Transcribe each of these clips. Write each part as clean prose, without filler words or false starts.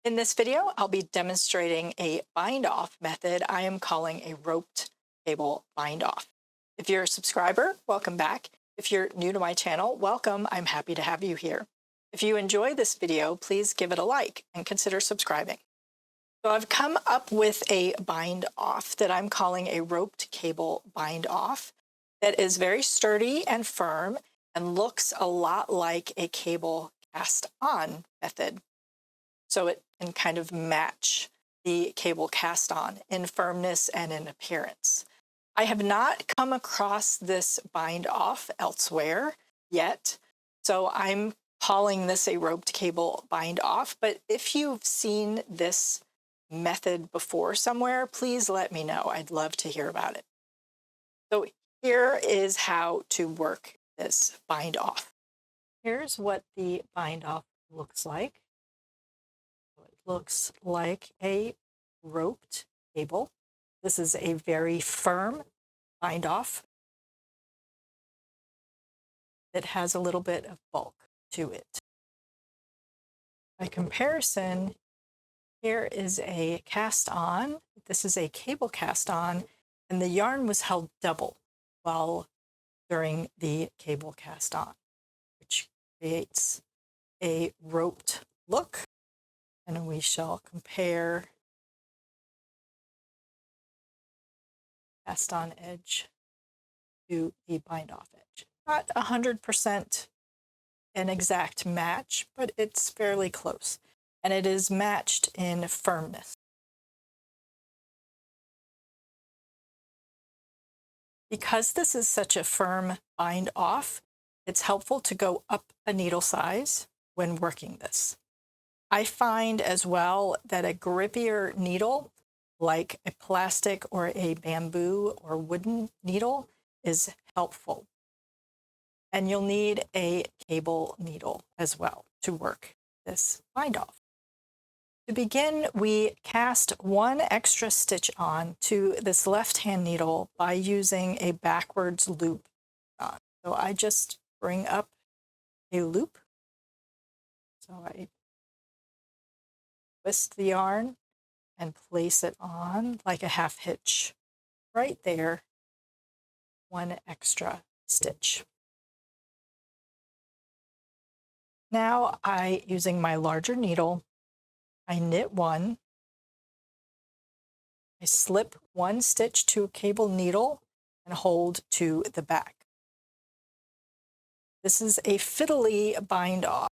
In this video, I'll be demonstrating a bind-off method I am calling a roped cable bind-off. If you're a subscriber, welcome back. If you're new to my channel, welcome. I'm happy to have you here. If you enjoy this video, please give it a like and consider subscribing. So I've come up with a bind-off that I'm calling a roped cable bind-off that is very sturdy and firm and looks a lot like a cable cast-on method. So it can kind of match the cable cast on in firmness and in appearance. I have not come across this bind off elsewhere yet, so I'm calling this a roped cable bind off. But if you've seen this method before somewhere, please let me know. I'd love to hear about it. So here is how to work this bind off. Here's what the bind off looks like. Looks like a roped cable. This is a very firm bind off that has a little bit of bulk to it. By comparison, here is a cast on. This is a cable cast on, and the yarn was held double during the cable cast on, which creates a roped look. And we shall compare cast on edge to the bind off edge. Not 100% an exact match, but it's fairly close. And it is matched in firmness. Because this is such a firm bind off, it's helpful to go up a needle size when working this. I find as well that a grippier needle, like a plastic or a bamboo or wooden needle, is helpful. And you'll need a cable needle as well to work this bind off. To begin, we cast one extra stitch on to this left-hand needle by using a backwards loop. So I just bring up a loop. So I twist the yarn and place it on like a half hitch right there, one extra stitch. Now using my larger needle, I knit one, I slip one stitch to a cable needle and hold to the back. This is a fiddly bind off.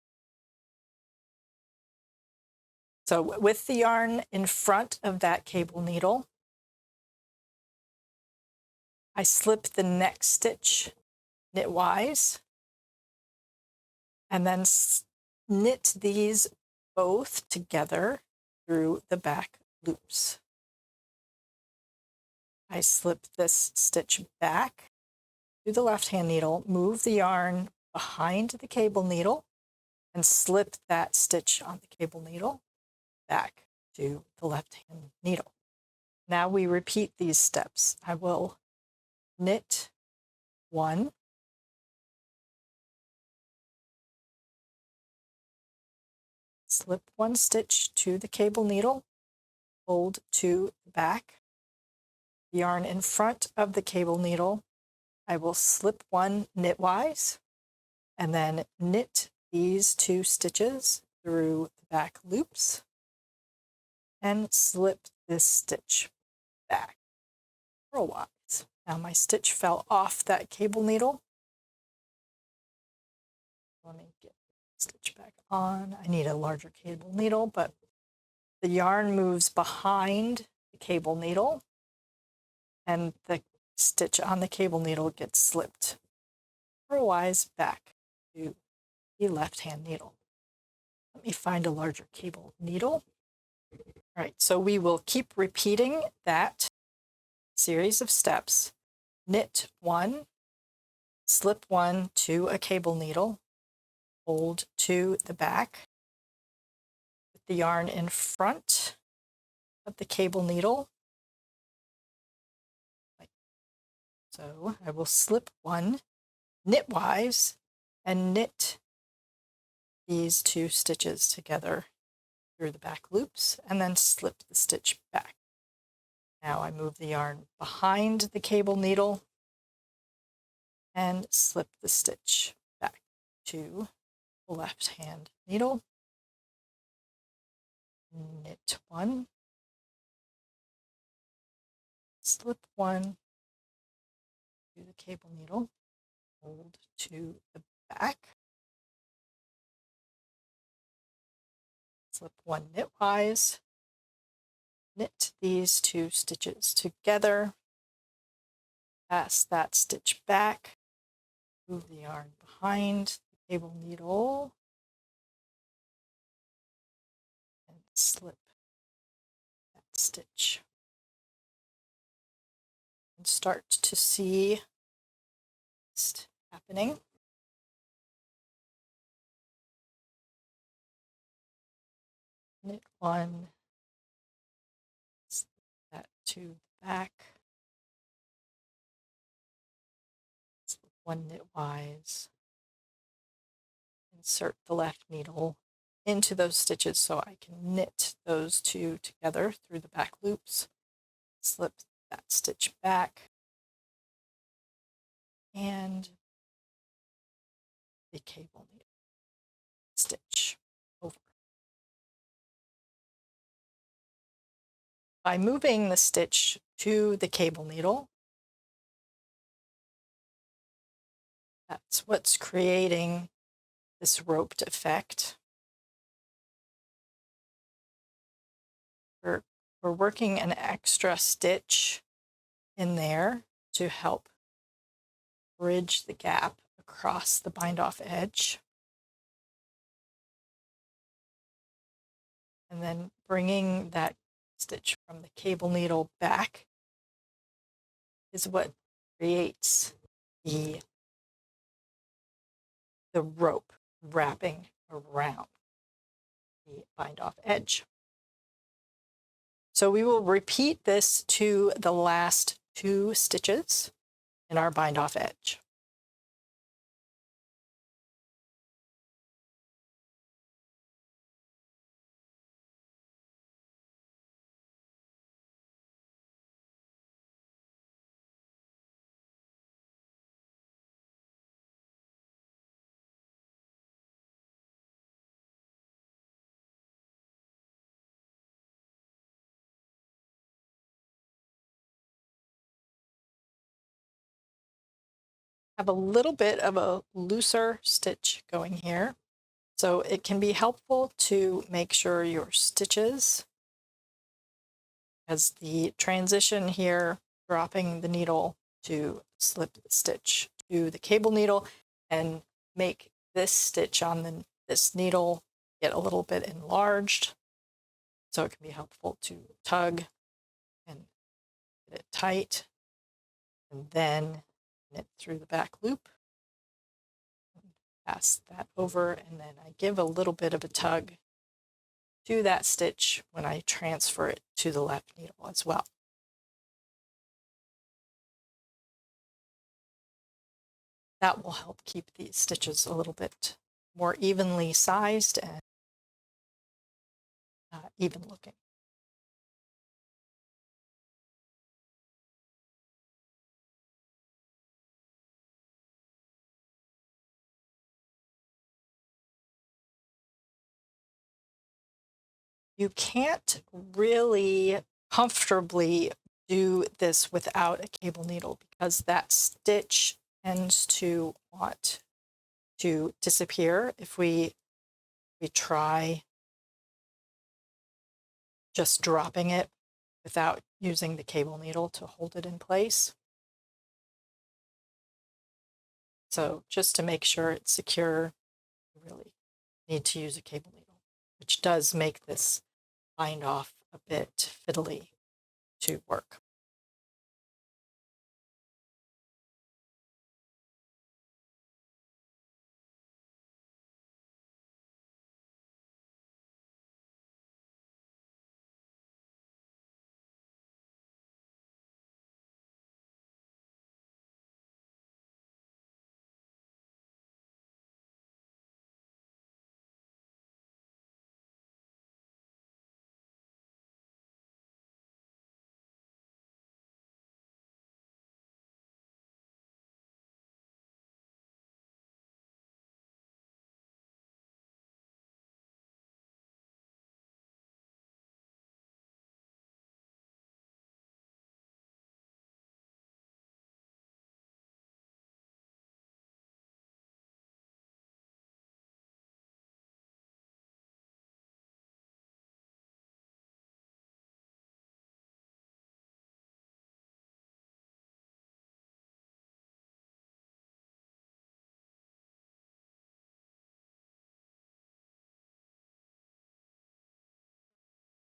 So with the yarn in front of that cable needle, I slip the next stitch knitwise and then knit these both together through the back loops. I slip this stitch back to the left-hand needle, move the yarn behind the cable needle, and slip that stitch on the cable needle back to the left-hand needle. Now we repeat these steps. I will knit one, slip one stitch to the cable needle, hold to the back, the yarn in front of the cable needle. I will slip one knitwise and then knit these two stitches through the back loops and slip this stitch back purlwise. Now my stitch fell off that cable needle. Let me get the stitch back on. I need a larger cable needle, but the yarn moves behind the cable needle and the stitch on the cable needle gets slipped purlwise back to the left-hand needle. Let me find a larger cable needle. All right, so we will keep repeating that series of steps. Knit one, slip one to a cable needle, hold to the back, put the yarn in front of the cable needle. So I will slip one knitwise and knit these two stitches together through the back loops and then slip the stitch back. Now I move the yarn behind the cable needle and slip the stitch back to the left hand needle. Knit one, slip one to the cable needle, hold to the back, slip one knitwise, knit these two stitches together, pass that stitch back, move the yarn behind the cable needle, and slip that stitch. And start to see this happening. Knit one, slip that to the back, slip one knitwise, insert the left needle into those stitches so I can knit those two together through the back loops, slip that stitch back, and the cable needle stitch over. By moving the stitch to the cable needle, that's what's creating this roped effect. We're working an extra stitch in there to help bridge the gap across the bind off edge. And then bringing that stitch from the cable needle back is what creates the rope wrapping around the bind off edge. So we will repeat this to the last two stitches in our bind off edge. Have a little bit of a looser stitch going here. So it can be helpful to make sure your stitches, as the transition here, dropping the needle to slip the stitch to the cable needle and make this stitch on this needle get a little bit enlarged. So it can be helpful to tug and get it tight and then knit through the back loop. Pass that over, and then I give a little bit of a tug to that stitch when I transfer it to the left needle as well. That will help keep these stitches a little bit more evenly sized and even looking. You can't really comfortably do this without a cable needle because that stitch tends to want to disappear if we try just dropping it without using the cable needle to hold it in place. So just to make sure it's secure, you really need to use a cable needle, which does make this bind off a bit fiddly to work.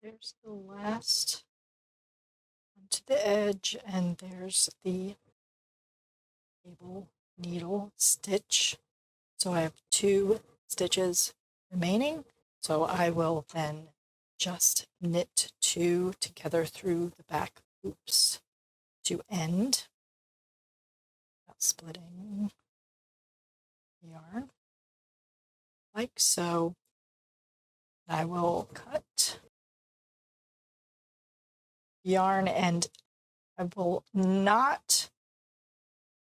there's the last to the edge, and there's the cable needle stitch. So I have 2 stitches remaining. So I will then just knit 2 together through the back loops to end, without splitting the yarn, like so. I will cut yarn, and I will not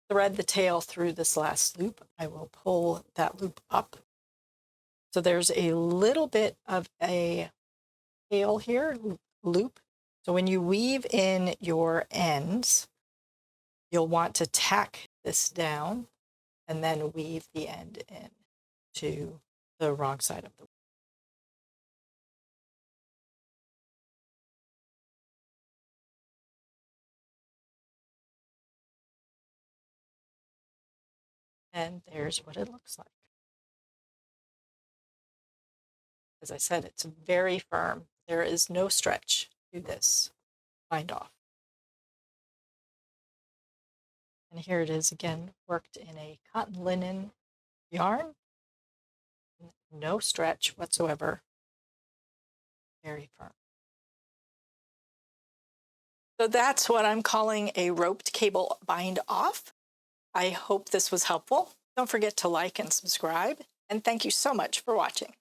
thread the tail through this last loop. I will pull that loop up. So there's a little bit of a tail here, loop. So when you weave in your ends, you'll want to tack this down and then weave the end in to the wrong side of the. And there's what it looks like. As I said, it's very firm. There is no stretch to this bind off. And here it is again, worked in a cotton linen yarn. No stretch whatsoever. Very firm. So that's what I'm calling a roped cable bind off. I hope this was helpful. Don't forget to like and subscribe. And thank you so much for watching.